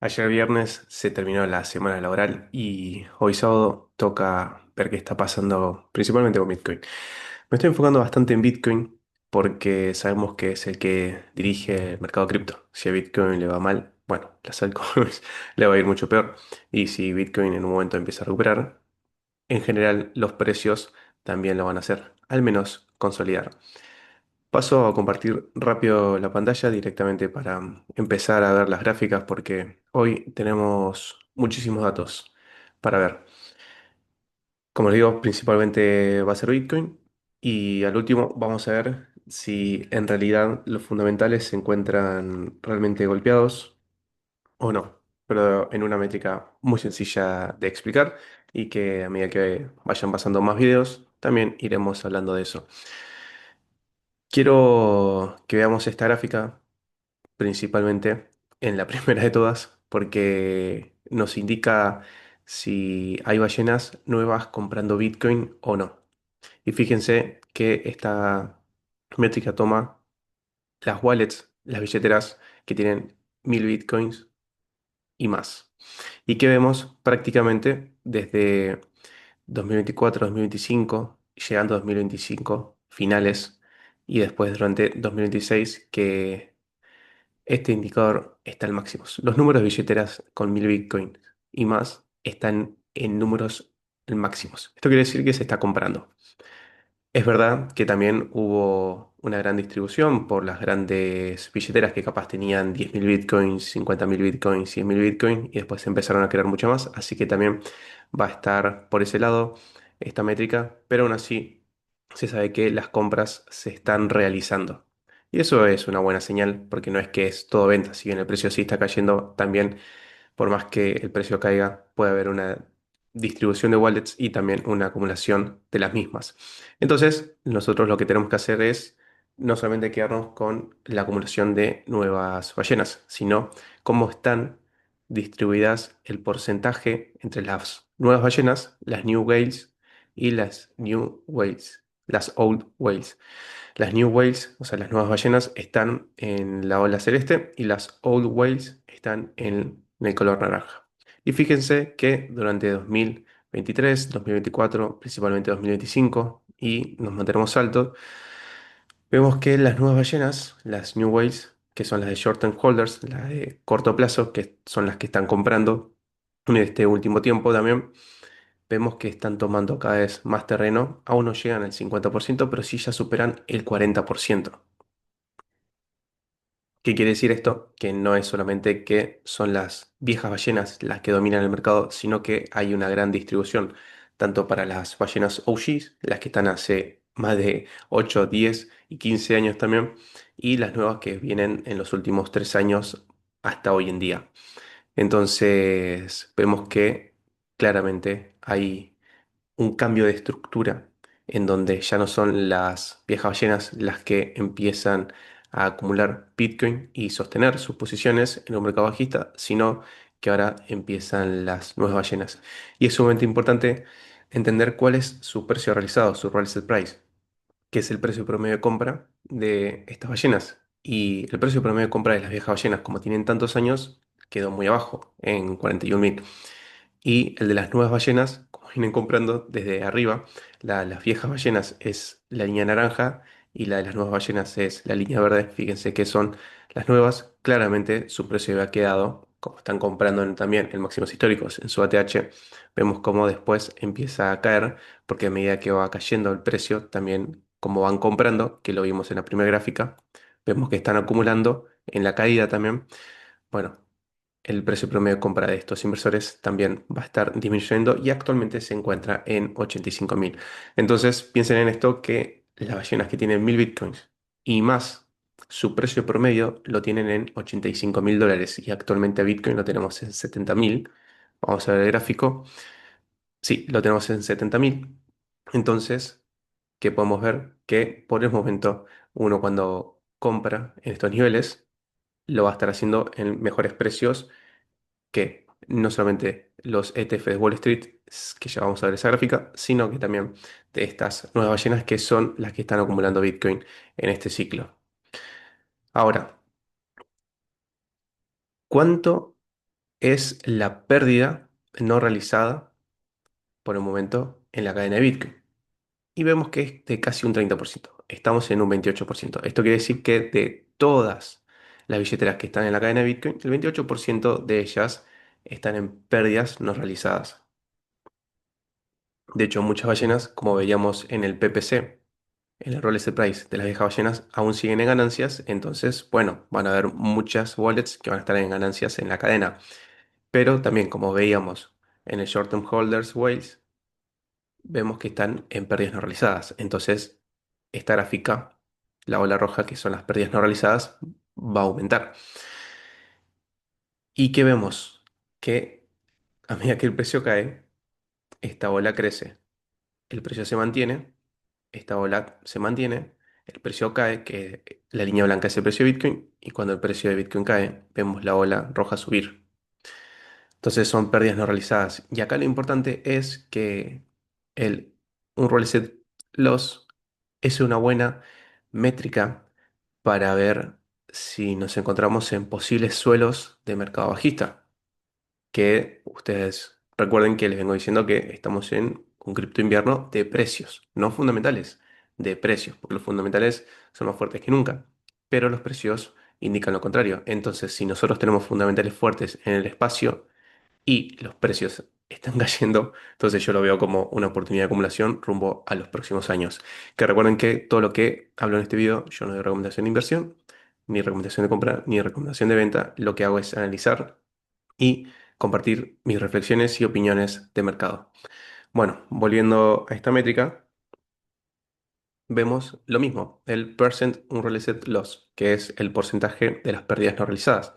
Ayer viernes se terminó la semana laboral y hoy sábado toca ver qué está pasando principalmente con Bitcoin. Me estoy enfocando bastante en Bitcoin porque sabemos que es el que dirige el mercado cripto. Si a Bitcoin le va mal, bueno, las altcoins le va a ir mucho peor. Y si Bitcoin en un momento empieza a recuperar, en general los precios también lo van a hacer, al menos consolidar. Paso a compartir rápido la pantalla directamente para empezar a ver las gráficas porque hoy tenemos muchísimos datos para ver. Como les digo, principalmente va a ser Bitcoin y al último vamos a ver si en realidad los fundamentales se encuentran realmente golpeados o no, pero en una métrica muy sencilla de explicar y que a medida que vayan pasando más videos también iremos hablando de eso. Quiero que veamos esta gráfica principalmente en la primera de todas, porque nos indica si hay ballenas nuevas comprando Bitcoin o no. Y fíjense que esta métrica toma las wallets, las billeteras que tienen 1000 Bitcoins y más. Y que vemos prácticamente desde 2024, 2025, llegando a 2025, finales, y después durante 2026, que este indicador está al máximo. Los números de billeteras con 1000 Bitcoin y más están en números máximos. Esto quiere decir que se está comprando. Es verdad que también hubo una gran distribución por las grandes billeteras que capaz tenían 10.000 bitcoins, 50.000 bitcoins, 100.000 bitcoins y después empezaron a crear mucho más, así que también va a estar por ese lado esta métrica, pero aún así se sabe que las compras se están realizando. Y eso es una buena señal porque no es que es todo venta, si bien el precio sí está cayendo, también por más que el precio caiga, puede haber una distribución de wallets y también una acumulación de las mismas. Entonces, nosotros lo que tenemos que hacer es no solamente quedarnos con la acumulación de nuevas ballenas, sino cómo están distribuidas el porcentaje entre las nuevas ballenas, las new whales y las new whales, las old whales. Las new whales, o sea, las nuevas ballenas, están en la ola celeste y las old whales están en el color naranja. Y fíjense que durante 2023, 2024, principalmente 2025, y nos mantenemos altos, vemos que las nuevas ballenas, las new whales, que son las de short term holders, las de corto plazo, que son las que están comprando en este último tiempo también, vemos que están tomando cada vez más terreno. Aún no llegan al 50%, pero sí ya superan el 40%. ¿Qué quiere decir esto? Que no es solamente que son las viejas ballenas las que dominan el mercado, sino que hay una gran distribución, tanto para las ballenas OGs, las que están hace más de 8, 10 y 15 años también, y las nuevas que vienen en los últimos 3 años hasta hoy en día. Entonces, vemos que claramente hay un cambio de estructura en donde ya no son las viejas ballenas las que empiezan a acumular Bitcoin y sostener sus posiciones en un mercado bajista, sino que ahora empiezan las nuevas ballenas. Y es sumamente importante entender cuál es su precio realizado, su realized price, que es el precio promedio de compra de estas ballenas. Y el precio promedio de compra de las viejas ballenas, como tienen tantos años, quedó muy abajo, en 41.000. Y el de las nuevas ballenas, como vienen comprando desde arriba, las viejas ballenas es la línea naranja y la de las nuevas ballenas es la línea verde. Fíjense que son las nuevas. Claramente su precio había quedado, como están comprando también en máximos históricos en su ATH, vemos cómo después empieza a caer, porque a medida que va cayendo el precio, también como van comprando, que lo vimos en la primera gráfica, vemos que están acumulando en la caída también. Bueno, el precio promedio de compra de estos inversores también va a estar disminuyendo y actualmente se encuentra en 85.000. Entonces piensen en esto que las ballenas que tienen 1000 Bitcoins y más, su precio promedio lo tienen en $85.000 y actualmente a Bitcoin lo tenemos en 70.000. Vamos a ver el gráfico. Sí, lo tenemos en 70.000. Entonces, ¿qué podemos ver? Que por el momento uno cuando compra en estos niveles lo va a estar haciendo en mejores precios que no solamente los ETF de Wall Street, que ya vamos a ver esa gráfica, sino que también de estas nuevas ballenas que son las que están acumulando Bitcoin en este ciclo. Ahora, ¿cuánto es la pérdida no realizada por el momento en la cadena de Bitcoin. Y vemos que es de casi un 30%. Estamos en un 28%. Esto quiere decir que de todas las billeteras que están en la cadena de Bitcoin, el 28% de ellas están en pérdidas no realizadas. De hecho, muchas ballenas, como veíamos en el PPC, en el Rolex Price de las viejas ballenas, aún siguen en ganancias. Entonces, bueno, van a haber muchas wallets que van a estar en ganancias en la cadena. Pero también, como veíamos en el Short Term Holders Whales, vemos que están en pérdidas no realizadas. Entonces, esta gráfica, la ola roja, que son las pérdidas no realizadas, va a aumentar. ¿Y qué vemos? Que a medida que el precio cae, esta ola crece. El precio se mantiene, esta ola se mantiene, el precio cae, que la línea blanca es el precio de Bitcoin, y cuando el precio de Bitcoin cae, vemos la ola roja subir. Entonces son pérdidas no realizadas. Y acá lo importante es que el, un reset loss es una buena métrica para ver si nos encontramos en posibles suelos de mercado bajista. Que ustedes recuerden que les vengo diciendo que estamos en un cripto invierno de precios, no fundamentales, de precios, porque los fundamentales son más fuertes que nunca, pero los precios indican lo contrario. Entonces, si nosotros tenemos fundamentales fuertes en el espacio, y los precios están cayendo, entonces yo lo veo como una oportunidad de acumulación rumbo a los próximos años. Que recuerden que todo lo que hablo en este video, yo no doy recomendación de inversión, ni recomendación de compra, ni recomendación de venta. Lo que hago es analizar y compartir mis reflexiones y opiniones de mercado. Bueno, volviendo a esta métrica, vemos lo mismo, el percent unrealized loss, que es el porcentaje de las pérdidas no realizadas.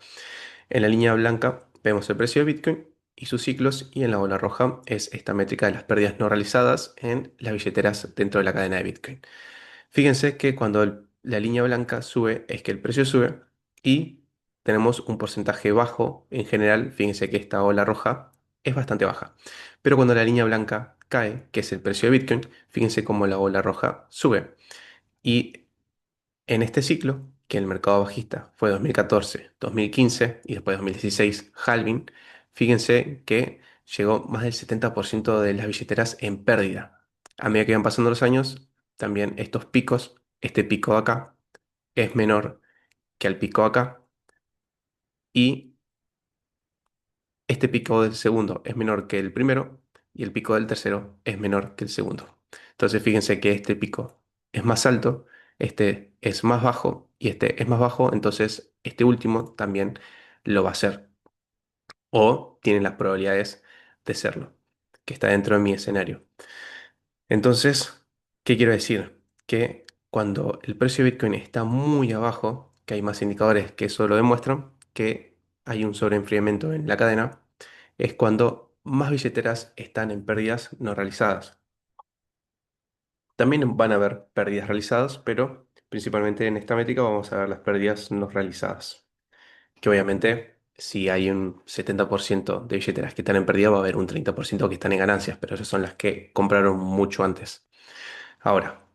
En la línea blanca vemos el precio de Bitcoin y sus ciclos, y en la ola roja es esta métrica de las pérdidas no realizadas en las billeteras dentro de la cadena de Bitcoin. Fíjense que cuando la línea blanca sube es que el precio sube y tenemos un porcentaje bajo en general. Fíjense que esta ola roja es bastante baja. Pero cuando la línea blanca cae, que es el precio de Bitcoin, fíjense cómo la ola roja sube. Y en este ciclo, que el mercado bajista fue 2014, 2015 y después 2016, halving, fíjense que llegó más del 70% de las billeteras en pérdida. A medida que van pasando los años, también estos picos, este pico de acá, es menor que el pico de acá, y este pico del segundo es menor que el primero y el pico del tercero es menor que el segundo. Entonces fíjense que este pico es más alto, este es más bajo y este es más bajo, entonces este último también lo va a ser o tiene las probabilidades de serlo, que está dentro de mi escenario. Entonces, ¿qué quiero decir? Que cuando el precio de Bitcoin está muy abajo, que hay más indicadores que eso lo demuestran, que hay un sobreenfriamiento en la cadena, es cuando más billeteras están en pérdidas no realizadas. También van a haber pérdidas realizadas, pero principalmente en esta métrica vamos a ver las pérdidas no realizadas. Que obviamente, si hay un 70% de billeteras que están en pérdida, va a haber un 30% que están en ganancias, pero esas son las que compraron mucho antes. Ahora,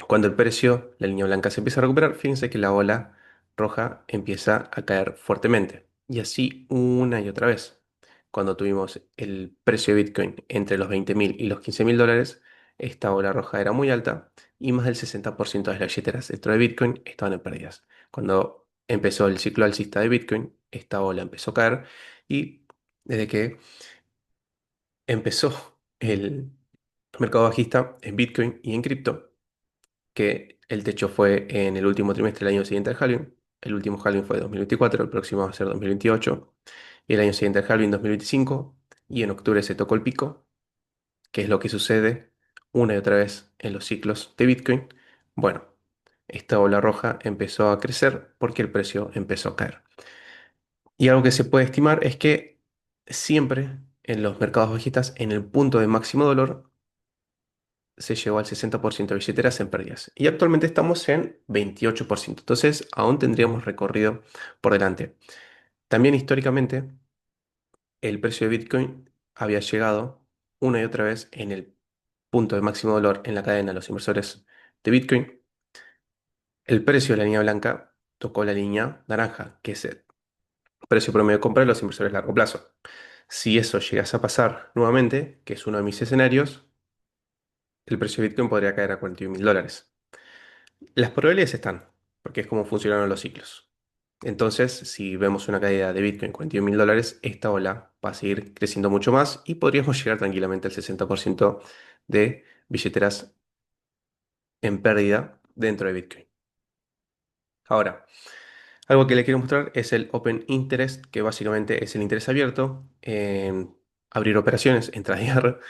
cuando el precio, la línea blanca se empieza a recuperar, fíjense que la ola roja empieza a caer fuertemente. Y así una y otra vez. Cuando tuvimos el precio de Bitcoin entre los 20.000 y los 15.000 dólares, esta ola roja era muy alta y más del 60% de las billeteras dentro de Bitcoin estaban en pérdidas. Cuando empezó el ciclo alcista de Bitcoin, esta ola empezó a caer, y desde que empezó el mercado bajista en Bitcoin y en cripto, que el techo fue en el último trimestre del año siguiente al halving. El último halving fue 2024, el próximo va a ser 2028, y el año siguiente al halving 2025, y en octubre se tocó el pico, que es lo que sucede una y otra vez en los ciclos de Bitcoin. Bueno, esta ola roja empezó a crecer porque el precio empezó a caer. Y algo que se puede estimar es que siempre en los mercados bajistas, en el punto de máximo dolor, se llegó al 60% de billeteras en pérdidas. Y actualmente estamos en 28%. Entonces, aún tendríamos recorrido por delante. También históricamente, el precio de Bitcoin había llegado una y otra vez en el punto de máximo dolor en la cadena de los inversores de Bitcoin. El precio de la línea blanca tocó la línea naranja, que es precio promedio de compra de los inversores a largo plazo. Si eso llegase a pasar nuevamente, que es uno de mis escenarios, el precio de Bitcoin podría caer a $41.000. Las probabilidades están, porque es como funcionaron los ciclos. Entonces, si vemos una caída de Bitcoin $41.000, esta ola va a seguir creciendo mucho más y podríamos llegar tranquilamente al 60% de billeteras en pérdida dentro de Bitcoin. Ahora, algo que le quiero mostrar es el Open Interest, que básicamente es el interés abierto en abrir operaciones, en tradear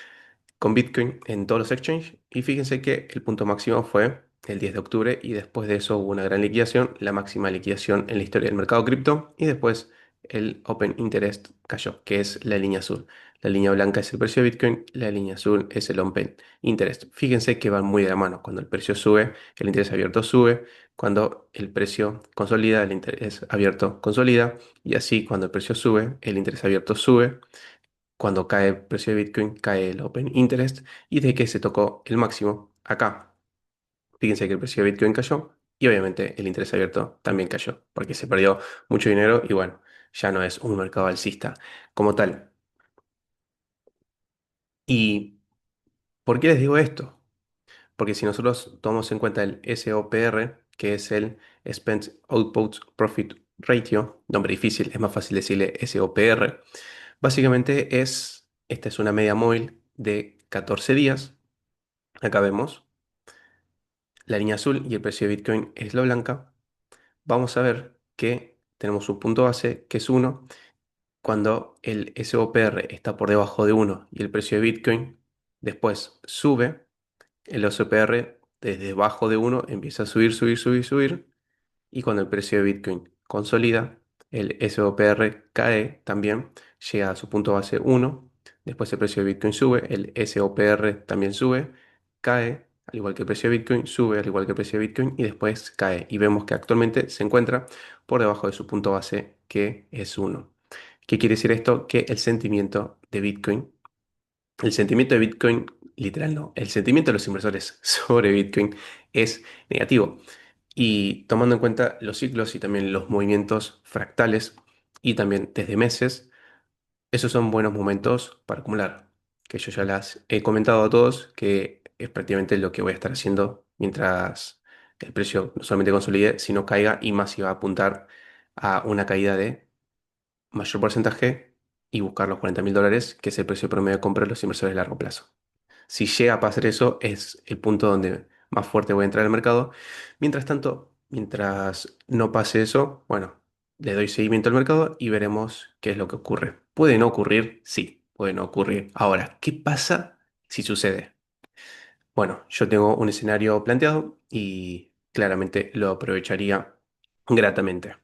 con Bitcoin en todos los exchanges. Y fíjense que el punto máximo fue el 10 de octubre y después de eso hubo una gran liquidación, la máxima liquidación en la historia del mercado cripto y después el Open Interest cayó, que es la línea azul. La línea blanca es el precio de Bitcoin, la línea azul es el Open Interest. Fíjense que van muy de la mano. Cuando el precio sube, el interés abierto sube. Cuando el precio consolida, el interés abierto consolida. Y así, cuando el precio sube, el interés abierto sube. Cuando cae el precio de Bitcoin, cae el Open Interest y de que se tocó el máximo acá. Fíjense que el precio de Bitcoin cayó y obviamente el interés abierto también cayó porque se perdió mucho dinero y bueno, ya no es un mercado alcista como tal. ¿Y por qué les digo esto? Porque si nosotros tomamos en cuenta el SOPR, que es el Spend Output Profit Ratio, nombre difícil, es más fácil decirle SOPR, básicamente esta es una media móvil de 14 días. Acá vemos la línea azul y el precio de Bitcoin es la blanca. Vamos a ver que tenemos un punto base que es uno. Cuando el SOPR está por debajo de uno y el precio de Bitcoin después sube, el SOPR desde debajo de uno empieza a subir, subir, subir, subir. Y cuando el precio de Bitcoin consolida, el SOPR cae también, llega a su punto base uno. Después el precio de Bitcoin sube, el SOPR también sube, cae, al igual que el precio de Bitcoin, sube, al igual que el precio de Bitcoin, y después cae. Y vemos que actualmente se encuentra por debajo de su punto base, que es uno. ¿Qué quiere decir esto? Que el sentimiento de Bitcoin, literal no, el sentimiento de los inversores sobre Bitcoin es negativo. Y tomando en cuenta los ciclos y también los movimientos fractales y también desde meses, esos son buenos momentos para acumular, que yo ya las he comentado a todos, que es prácticamente lo que voy a estar haciendo mientras el precio no solamente consolide, sino caiga y más si va a apuntar a una caída de mayor porcentaje y buscar los $40.000, que es el precio promedio de compra de los inversores a largo plazo. Si llega a pasar eso, es el punto donde más fuerte voy a entrar al mercado. Mientras tanto, mientras no pase eso, bueno, le doy seguimiento al mercado y veremos qué es lo que ocurre. ¿Puede no ocurrir? Sí, puede no ocurrir. Ahora, ¿qué pasa si sucede? Bueno, yo tengo un escenario planteado y claramente lo aprovecharía gratamente.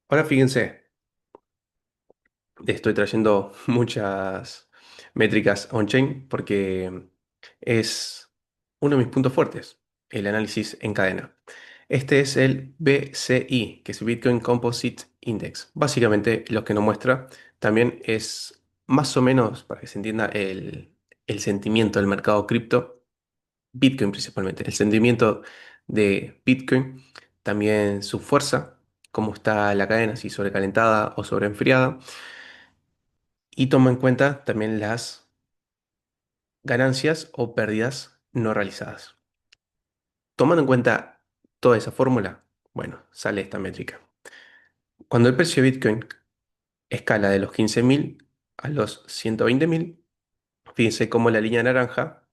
Ahora fíjense. Estoy trayendo muchas métricas on-chain porque es uno de mis puntos fuertes, el análisis en cadena. Este es el BCI, que es Bitcoin Composite Index. Básicamente lo que nos muestra también es más o menos, para que se entienda, el sentimiento del mercado cripto, Bitcoin principalmente, el sentimiento de Bitcoin, también su fuerza, cómo está la cadena, si sobrecalentada o sobreenfriada y toma en cuenta también las ganancias o pérdidas no realizadas. Tomando en cuenta toda esa fórmula, bueno, sale esta métrica. Cuando el precio de Bitcoin escala de los 15.000 a los 120.000, fíjense cómo la línea naranja,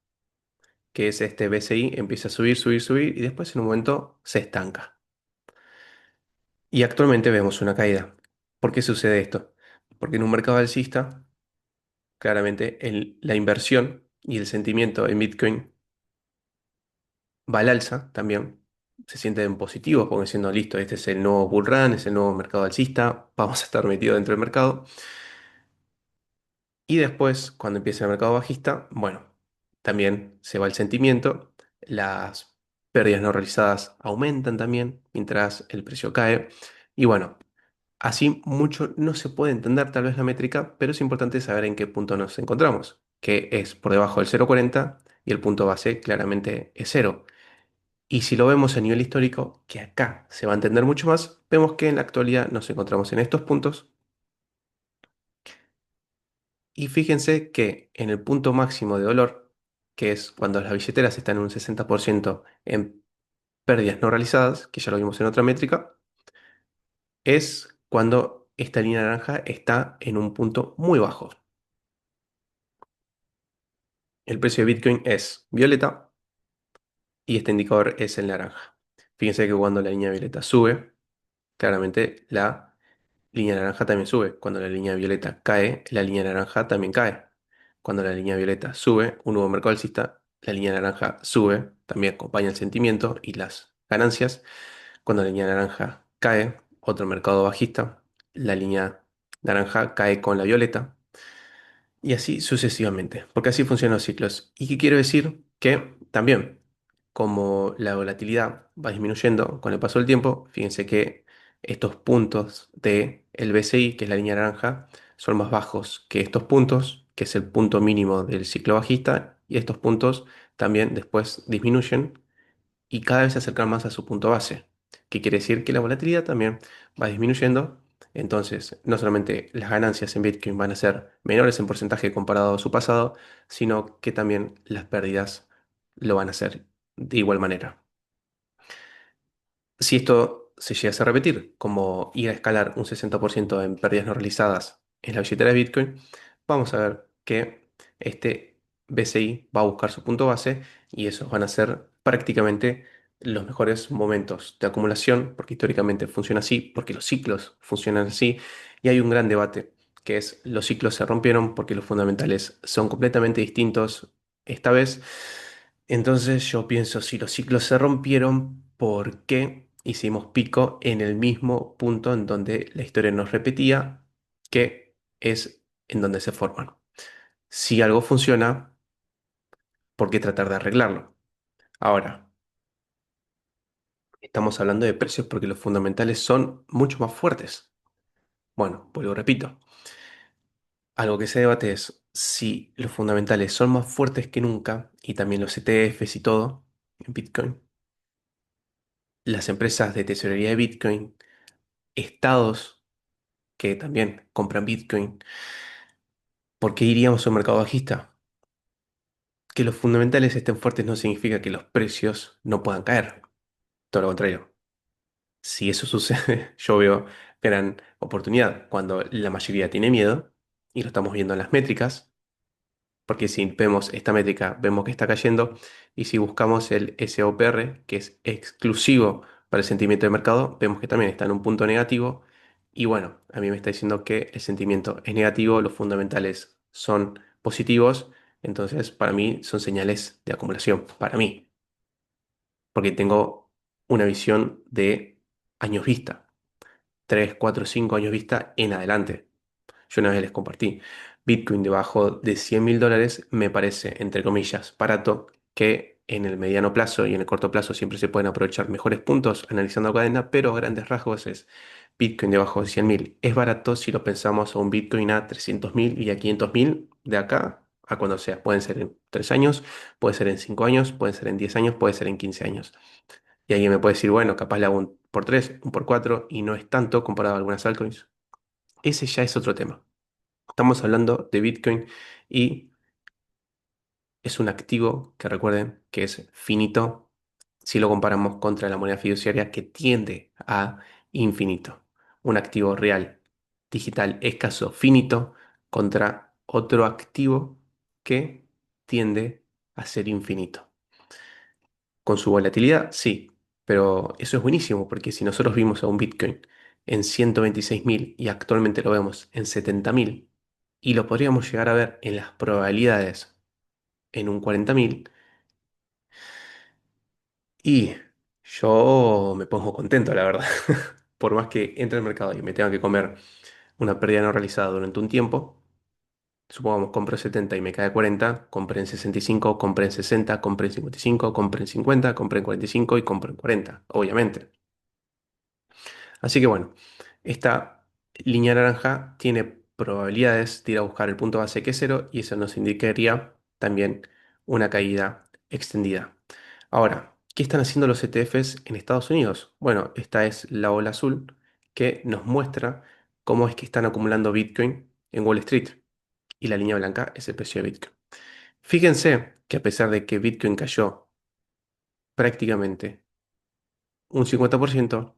que es este BCI, empieza a subir, subir, subir y después en un momento se estanca. Y actualmente vemos una caída. ¿Por qué sucede esto? Porque en un mercado alcista, claramente la inversión y el sentimiento en Bitcoin va al alza también, se sienten positivos como diciendo, listo, este es el nuevo bull run, es el nuevo mercado alcista, vamos a estar metidos dentro del mercado. Y después, cuando empieza el mercado bajista, bueno, también se va el sentimiento, las pérdidas no realizadas aumentan también mientras el precio cae. Y bueno, así mucho no se puede entender tal vez la métrica, pero es importante saber en qué punto nos encontramos, que es por debajo del 0,40 y el punto base claramente es cero. Y si lo vemos a nivel histórico, que acá se va a entender mucho más, vemos que en la actualidad nos encontramos en estos puntos. Y fíjense que en el punto máximo de dolor, que es cuando las billeteras están en un 60% en pérdidas no realizadas, que ya lo vimos en otra métrica, es cuando esta línea naranja está en un punto muy bajo. El precio de Bitcoin es violeta y este indicador es el naranja. Fíjense que cuando la línea violeta sube, claramente la línea naranja también sube. Cuando la línea violeta cae, la línea naranja también cae. Cuando la línea violeta sube, un nuevo mercado alcista, la línea naranja sube, también acompaña el sentimiento y las ganancias. Cuando la línea naranja cae, otro mercado bajista, la línea naranja cae con la violeta. Y así sucesivamente, porque así funcionan los ciclos. ¿Y qué quiero decir? Que también, como la volatilidad va disminuyendo con el paso del tiempo, fíjense que estos puntos de el BCI, que es la línea naranja, son más bajos que estos puntos, que es el punto mínimo del ciclo bajista, y estos puntos también después disminuyen y cada vez se acercan más a su punto base, que quiere decir que la volatilidad también va disminuyendo. Entonces, no solamente las ganancias en Bitcoin van a ser menores en porcentaje comparado a su pasado, sino que también las pérdidas lo van a hacer de igual manera. Si esto se llegase a repetir, como ir a escalar un 60% en pérdidas no realizadas en la billetera de Bitcoin, vamos a ver que este BCI va a buscar su punto base y esos van a ser prácticamente los mejores momentos de acumulación, porque históricamente funciona así, porque los ciclos funcionan así, y hay un gran debate, que es los ciclos se rompieron porque los fundamentales son completamente distintos esta vez. Entonces yo pienso, si los ciclos se rompieron, ¿por qué hicimos pico en el mismo punto en donde la historia nos repetía, que es en donde se forman? Si algo funciona, ¿por qué tratar de arreglarlo? Ahora, estamos hablando de precios porque los fundamentales son mucho más fuertes. Bueno, pues lo repito, algo que se debate es si los fundamentales son más fuertes que nunca y también los ETFs y todo en Bitcoin, las empresas de tesorería de Bitcoin, estados que también compran Bitcoin. ¿Por qué iríamos a un mercado bajista? Que los fundamentales estén fuertes no significa que los precios no puedan caer. Todo lo contrario. Si eso sucede, yo veo gran oportunidad cuando la mayoría tiene miedo, y lo estamos viendo en las métricas, porque si vemos esta métrica, vemos que está cayendo, y si buscamos el SOPR, que es exclusivo para el sentimiento de mercado, vemos que también está en un punto negativo, y bueno, a mí me está diciendo que el sentimiento es negativo, los fundamentales son positivos, entonces para mí son señales de acumulación, para mí, porque tengo una visión de años vista, 3 4 5 años vista en adelante. Yo una vez les compartí, Bitcoin debajo de $100.000 me parece, entre comillas, barato, que en el mediano plazo y en el corto plazo siempre se pueden aprovechar mejores puntos analizando cadena, pero a grandes rasgos es Bitcoin debajo de 100.000. Es barato si lo pensamos a un Bitcoin a 300.000 y a 500.000 de acá a cuando sea. Pueden ser en 3 años, puede ser en 5 años, puede ser en 10 años, puede ser en 15 años. Y alguien me puede decir, bueno, capaz le hago un por 3 un por 4 y no es tanto comparado a algunas altcoins. Ese ya es otro tema. Estamos hablando de Bitcoin y es un activo que recuerden que es finito si lo comparamos contra la moneda fiduciaria que tiende a infinito. Un activo real, digital, escaso, finito contra otro activo que tiende a ser infinito. Con su volatilidad, sí, pero eso es buenísimo porque si nosotros vimos a un Bitcoin en 126.000 y actualmente lo vemos en 70.000 y lo podríamos llegar a ver en las probabilidades en un 40.000 y yo me pongo contento, la verdad. Por más que entre al mercado y me tenga que comer una pérdida no realizada durante un tiempo, supongamos compro 70 y me cae 40, compré en 65, compré en 60, compré en 55, compré en 50, compré en 45 y compro en 40, obviamente. Así que bueno, esta línea naranja tiene probabilidades de ir a buscar el punto base que es cero y eso nos indicaría también una caída extendida. Ahora, ¿Qué están haciendo los ETFs en Estados Unidos? Bueno, esta es la ola azul que nos muestra cómo es que están acumulando Bitcoin en Wall Street. Y la línea blanca es el precio de Bitcoin. Fíjense que a pesar de que Bitcoin cayó prácticamente un 50%,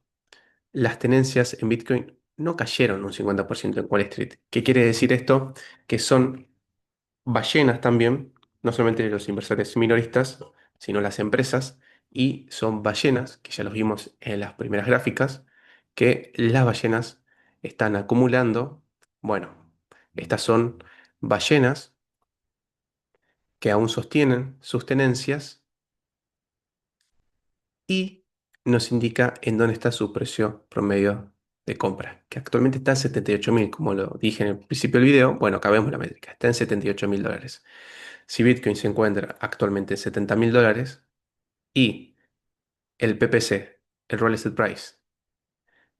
las tenencias en Bitcoin no cayeron un 50% en Wall Street. ¿Qué quiere decir esto? Que son ballenas también, no solamente los inversores minoristas, sino las empresas, y son ballenas, que ya los vimos en las primeras gráficas, que las ballenas están acumulando, bueno, estas son ballenas que aún sostienen sus tenencias y nos indica en dónde está su precio promedio de compra, que actualmente está en 78.000, como lo dije en el principio del video. Bueno, acá vemos la métrica, está en $78.000. Si Bitcoin se encuentra actualmente en $70.000 y el PPC, el Roll Price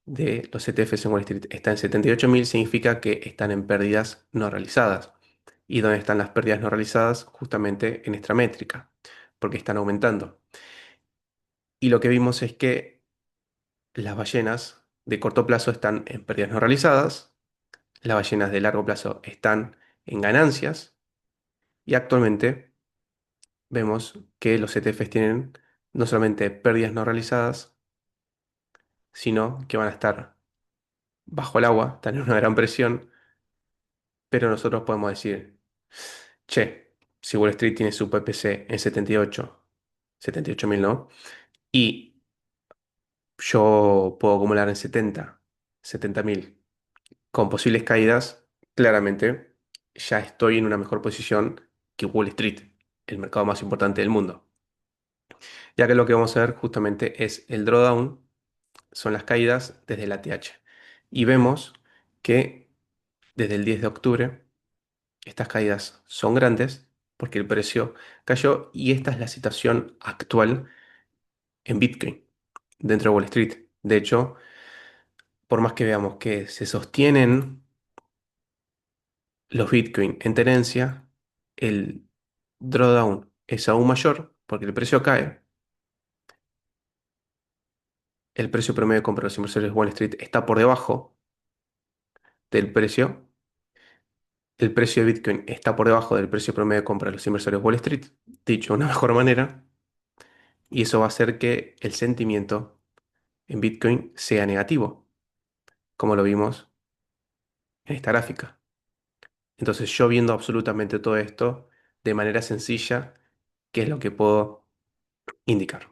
de los ETFs en Wall Street está en 78.000, significa que están en pérdidas no realizadas. ¿Y dónde están las pérdidas no realizadas? Justamente en esta métrica, porque están aumentando. Y lo que vimos es que las ballenas de corto plazo están en pérdidas no realizadas, las ballenas de largo plazo están en ganancias y actualmente vemos que los ETFs tienen no solamente pérdidas no realizadas, sino que van a estar bajo el agua, están en una gran presión, pero nosotros podemos decir, che, si Wall Street tiene su PPC en 78.000, ¿no? Y yo puedo acumular en 70.000 con posibles caídas, claramente ya estoy en una mejor posición que Wall Street, el mercado más importante del mundo. Ya que lo que vamos a ver justamente es el drawdown, son las caídas desde la TH. Y vemos que desde el 10 de octubre estas caídas son grandes porque el precio cayó y esta es la situación actual en Bitcoin dentro de Wall Street. De hecho, por más que veamos que se sostienen los Bitcoin en tenencia, el drawdown es aún mayor porque el precio cae. El precio promedio de compra de los inversores de Wall Street está por debajo del precio. El precio de Bitcoin está por debajo del precio promedio de compra de los inversores de Wall Street, dicho de una mejor manera, y eso va a hacer que el sentimiento en Bitcoin sea negativo, como lo vimos en esta gráfica. Entonces, yo viendo absolutamente todo esto de manera sencilla, ¿qué es lo que puedo indicar?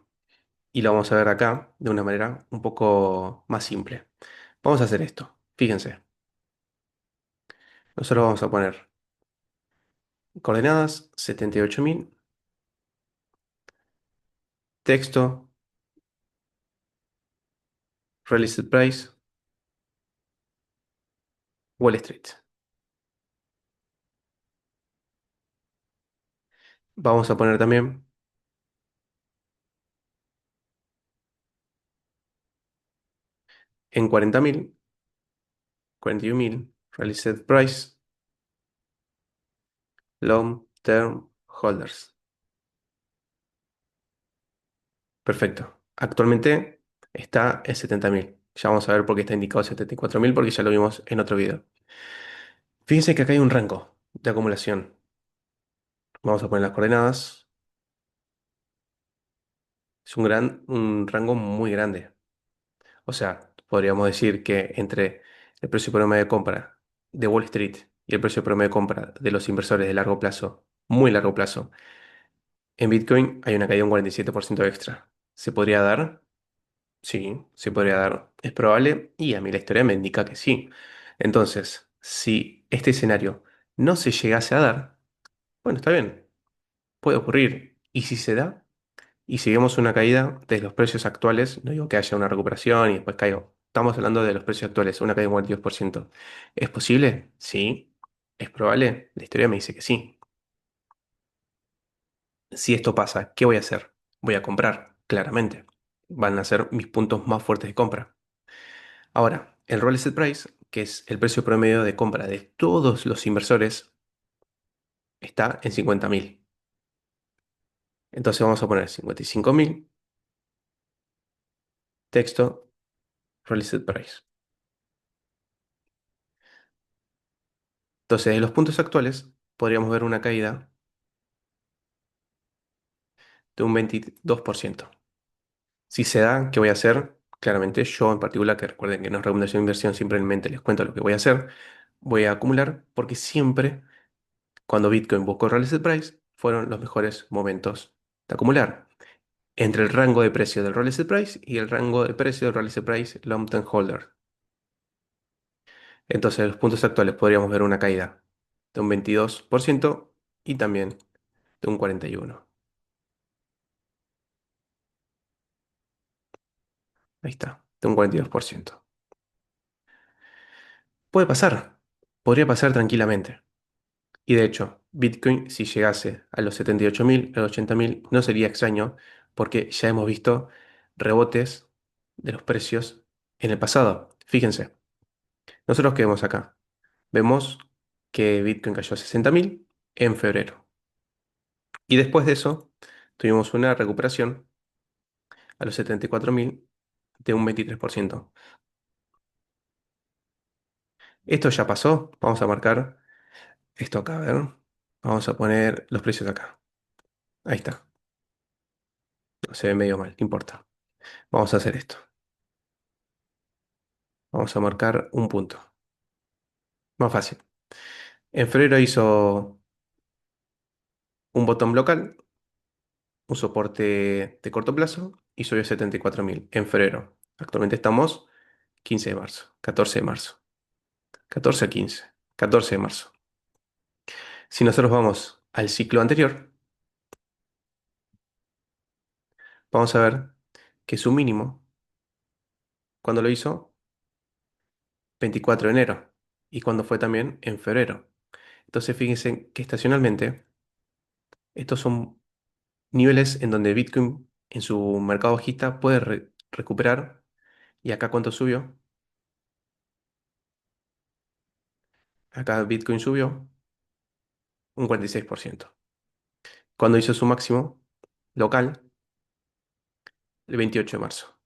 Y lo vamos a ver acá de una manera un poco más simple. Vamos a hacer esto. Fíjense, nosotros vamos a poner coordenadas 78.000, texto, realized price, Wall Street. Vamos a poner también en 40.000, 41.000, realized price, long term holders. Perfecto. Actualmente está en 70.000. Ya vamos a ver por qué está indicado 74.000 porque ya lo vimos en otro video. Fíjense que acá hay un rango de acumulación. Vamos a poner las coordenadas. Es un rango muy grande. O sea, podríamos decir que entre el precio promedio de compra de Wall Street y el precio promedio de compra de los inversores de largo plazo, muy largo plazo, en Bitcoin hay una caída de un 47% extra. ¿Se podría dar? Sí, se podría dar. Es probable y a mí la historia me indica que sí. Entonces, si este escenario no se llegase a dar, bueno, está bien, puede ocurrir. Y si se da, y si vemos una caída de los precios actuales, no digo que haya una recuperación y después caiga. Estamos hablando de los precios actuales, una caída de un 42%. ¿Es posible? Sí. ¿Es probable? La historia me dice que sí. Si esto pasa, ¿qué voy a hacer? Voy a comprar, claramente. Van a ser mis puntos más fuertes de compra. Ahora, el Roll Set Price, que es el precio promedio de compra de todos los inversores, está en 50.000. Entonces vamos a poner 55.000 texto, release price. Entonces, en los puntos actuales podríamos ver una caída de un 22%. Si se da, ¿qué voy a hacer? Claramente yo en particular, que recuerden que no es recomendación de inversión, simplemente les cuento lo que voy a hacer. Voy a acumular porque siempre cuando Bitcoin buscó Realized Price fueron los mejores momentos de acumular. Entre el rango de precio del Realized Price y el rango de precio del Realized Price Long Term Holder. Entonces, en los puntos actuales podríamos ver una caída de un 22% y también de un 41%. Ahí está, de un 42%. Puede pasar, podría pasar tranquilamente. Y de hecho, Bitcoin, si llegase a los 78.000, a los 80.000, no sería extraño porque ya hemos visto rebotes de los precios en el pasado. Fíjense, nosotros que vemos acá, vemos que Bitcoin cayó a 60.000 en febrero. Y después de eso, tuvimos una recuperación a los 74.000 de un 23%. Esto ya pasó. Vamos a marcar esto acá, a ver. Vamos a poner los precios acá. Ahí está. Se ve medio mal, no importa. Vamos a hacer esto. Vamos a marcar un punto. Más fácil. En febrero hizo un botón local, un soporte de corto plazo y subió a 74.000 en febrero. Actualmente estamos 15 de marzo, 14 de marzo, 14 a 15, 14 de marzo. Si nosotros vamos al ciclo anterior, vamos a ver que su mínimo, cuando lo hizo, 24 de enero y cuando fue también en febrero. Entonces fíjense que estacionalmente estos son niveles en donde Bitcoin en su mercado bajista puede recuperar. ¿Y acá cuánto subió? Acá Bitcoin subió un 46%. Cuando hizo su máximo local, el 28 de marzo.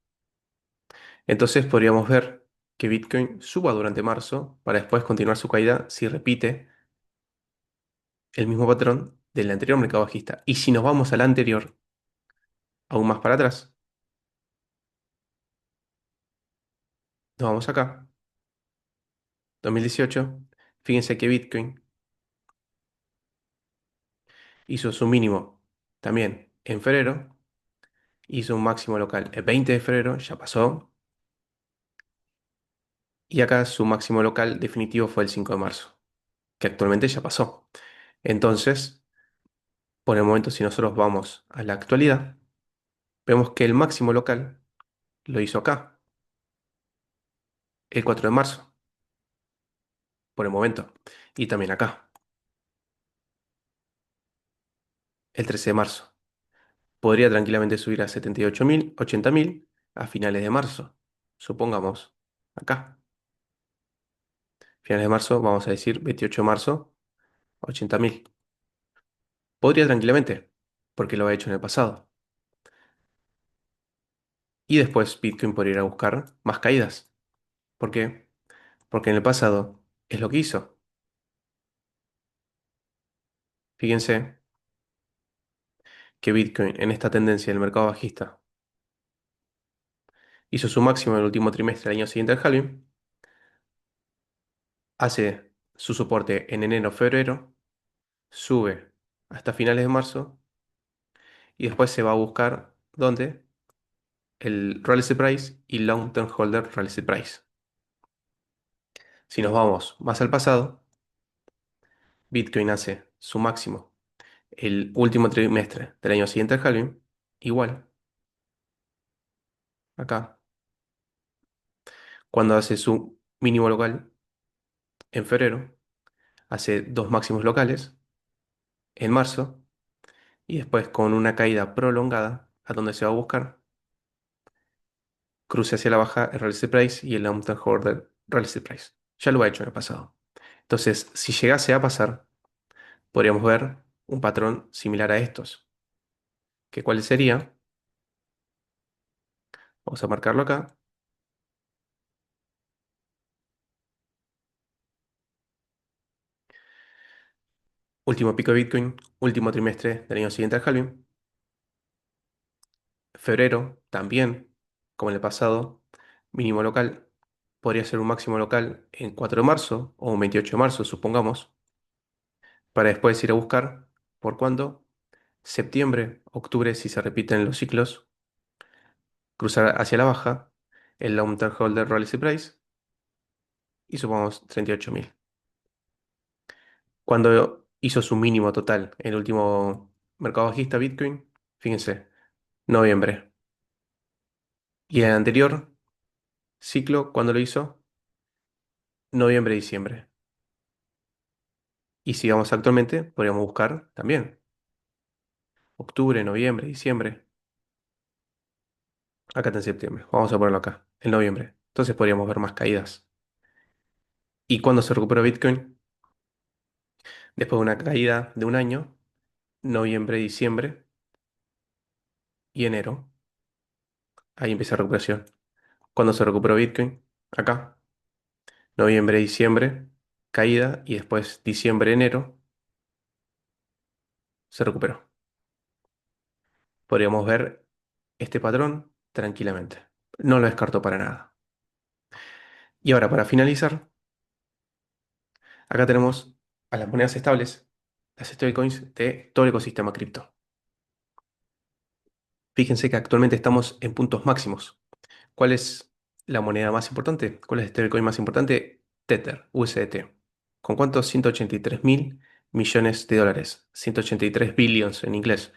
Entonces podríamos ver que Bitcoin suba durante marzo para después continuar su caída si repite el mismo patrón del anterior mercado bajista. Y si nos vamos al anterior, aún más para atrás, nos vamos acá, 2018, fíjense que Bitcoin hizo su mínimo también en febrero, hizo un máximo local el 20 de febrero, ya pasó, y acá su máximo local definitivo fue el 5 de marzo, que actualmente ya pasó. Entonces, por el momento, si nosotros vamos a la actualidad, vemos que el máximo local lo hizo acá, el 4 de marzo, por el momento, y también acá, el 13 de marzo. Podría tranquilamente subir a 78.000, 80.000 a finales de marzo, supongamos, acá. Finales de marzo, vamos a decir 28 de marzo, 80.000. Podría tranquilamente, porque lo ha hecho en el pasado. Y después Bitcoin podría ir a buscar más caídas. ¿Por qué? Porque en el pasado es lo que hizo. Fíjense que Bitcoin en esta tendencia del mercado bajista hizo su máximo en el último trimestre del año siguiente al halving, hace su soporte en enero, febrero, sube hasta finales de marzo y después se va a buscar ¿dónde? El Relative Price y Long Term Holder Relative Price. Si nos vamos más al pasado, Bitcoin hace su máximo el último trimestre del año siguiente al halving, igual, acá, cuando hace su mínimo local en febrero, hace dos máximos locales en marzo y después con una caída prolongada a donde se va a buscar, cruce hacia la baja el Relative Price y el Long Term Holder Relative Price. Ya lo ha hecho en el pasado. Entonces, si llegase a pasar, podríamos ver un patrón similar a estos, que cuál sería Vamos a marcarlo acá. Último pico de Bitcoin, último trimestre del año siguiente al halving. Febrero también, como en el pasado, mínimo local. Podría ser un máximo local en 4 de marzo o un 28 de marzo, supongamos, para después ir a buscar por cuándo. Septiembre, octubre, si se repiten los ciclos, cruzar hacia la baja, el long term holder release price y supongamos 38.000. Cuando hizo su mínimo total, el último mercado bajista Bitcoin, fíjense, noviembre. Y el anterior ciclo, ¿cuándo lo hizo? Noviembre, diciembre. Y si vamos actualmente, podríamos buscar también octubre, noviembre, diciembre. Acá está en septiembre. Vamos a ponerlo acá, en noviembre. Entonces podríamos ver más caídas. ¿Y cuándo se recuperó Bitcoin? Después de una caída de un año, noviembre, diciembre y enero. Ahí empieza la recuperación. ¿Cuándo se recuperó Bitcoin? Acá. Noviembre, diciembre, caída y después diciembre, enero, se recuperó. Podríamos ver este patrón tranquilamente. No lo descarto para nada. Y ahora, para finalizar, acá tenemos a las monedas estables, las stablecoins de todo el ecosistema cripto. Fíjense que actualmente estamos en puntos máximos. ¿Cuál es la moneda más importante? ¿Cuál es el stablecoin más importante? Tether, USDT. ¿Con cuántos? 183.000 millones de dólares. 183 billions en inglés.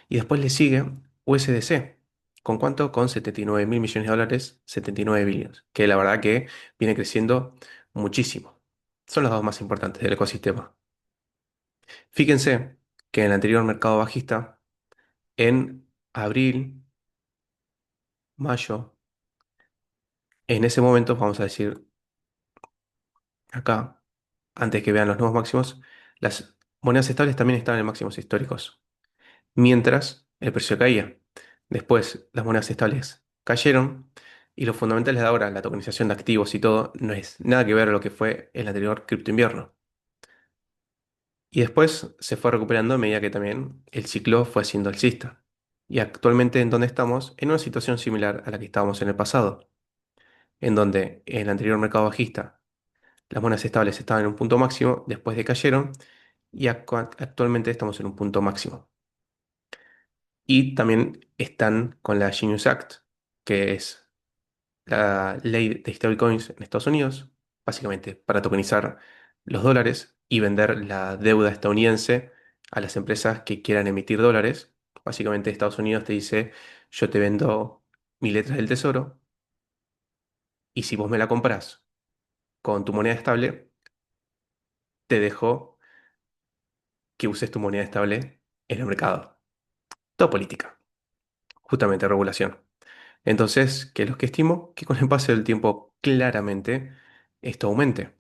Y después le sigue USDC. ¿Con cuánto? Con 79.000 millones de dólares, 79 billions. Que la verdad que viene creciendo muchísimo. Son los dos más importantes del ecosistema. Fíjense que en el anterior mercado bajista, en abril, mayo, en ese momento, vamos a decir acá, antes que vean los nuevos máximos, las monedas estables también estaban en máximos históricos, mientras el precio caía. Después las monedas estables cayeron y los fundamentales de ahora, la tokenización de activos y todo, no es nada que ver a lo que fue el anterior cripto invierno. Y después se fue recuperando a medida que también el ciclo fue siendo alcista. Y actualmente en donde estamos, en una situación similar a la que estábamos en el pasado, en donde en el anterior mercado bajista las monedas estables estaban en un punto máximo, después decayeron y actualmente estamos en un punto máximo. Y también están con la Genius Act, que es la ley de stablecoins en Estados Unidos, básicamente para tokenizar los dólares y vender la deuda estadounidense a las empresas que quieran emitir dólares. Básicamente Estados Unidos te dice, yo te vendo mis letras del tesoro y si vos me la compras con tu moneda estable, te dejo que uses tu moneda estable en el mercado. Todo política, justamente regulación. Entonces, ¿qué es lo que estimo? Que con el paso del tiempo claramente esto aumente.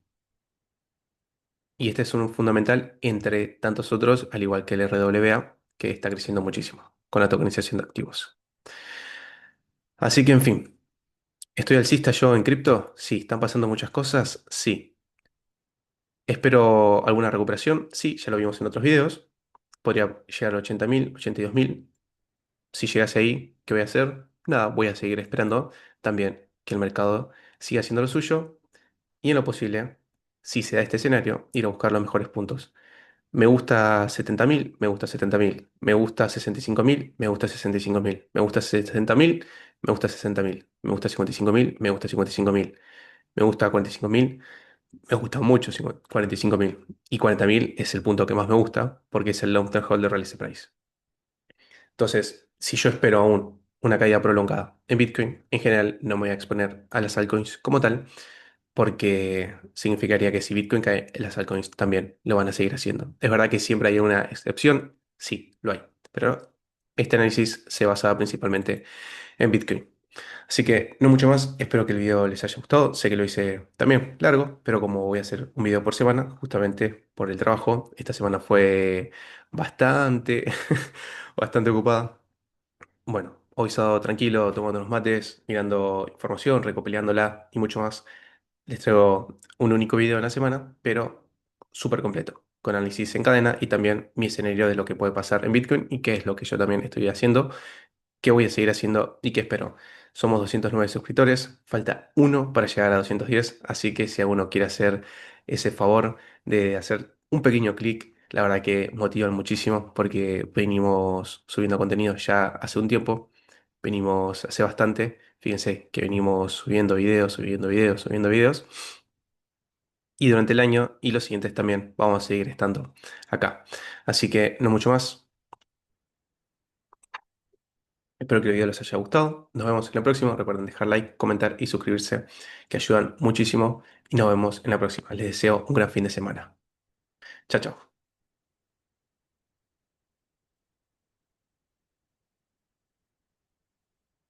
Y este es un fundamental entre tantos otros, al igual que el RWA, que está creciendo muchísimo con la tokenización de activos. Así que, en fin, ¿estoy alcista yo en cripto? Sí. ¿Están pasando muchas cosas? Sí. ¿Espero alguna recuperación? Sí, ya lo vimos en otros videos. Podría llegar a 80.000, 82.000. Si llegase ahí, ¿qué voy a hacer? Nada, voy a seguir esperando también que el mercado siga haciendo lo suyo y en lo posible, si se da este escenario, ir a buscar los mejores puntos. Me gusta 70.000, me gusta 70.000, me gusta 65.000, me gusta 65.000, me gusta 60.000, me gusta 60.000, me gusta 55.000, me gusta 55.000, me gusta 45.000, me gusta mucho 45.000 y 40.000 es el punto que más me gusta porque es el long term holder release price. Entonces, si yo espero aún una caída prolongada en Bitcoin, en general no me voy a exponer a las altcoins como tal, porque significaría que si Bitcoin cae, las altcoins también lo van a seguir haciendo. Es verdad que siempre hay una excepción, sí, lo hay, pero este análisis se basa principalmente en Bitcoin. Así que no mucho más, espero que el video les haya gustado, sé que lo hice también largo, pero como voy a hacer un video por semana, justamente por el trabajo, esta semana fue bastante, bastante ocupada. Bueno, hoy sábado tranquilo, tomando unos mates, mirando información, recopilándola y mucho más. Les traigo un único video en la semana, pero súper completo, con análisis en cadena y también mi escenario de lo que puede pasar en Bitcoin y qué es lo que yo también estoy haciendo, qué voy a seguir haciendo y qué espero. Somos 209 suscriptores, falta uno para llegar a 210, así que si alguno quiere hacer ese favor de hacer un pequeño clic, la verdad que motivan muchísimo porque venimos subiendo contenido ya hace un tiempo, venimos hace bastante, fíjense que venimos subiendo videos, subiendo videos, subiendo videos. Y durante el año y los siguientes también vamos a seguir estando acá. Así que no mucho más. Espero que el video les haya gustado. Nos vemos en la próxima. Recuerden dejar like, comentar y suscribirse, que ayudan muchísimo. Y nos vemos en la próxima. Les deseo un gran fin de semana. Chao, chao.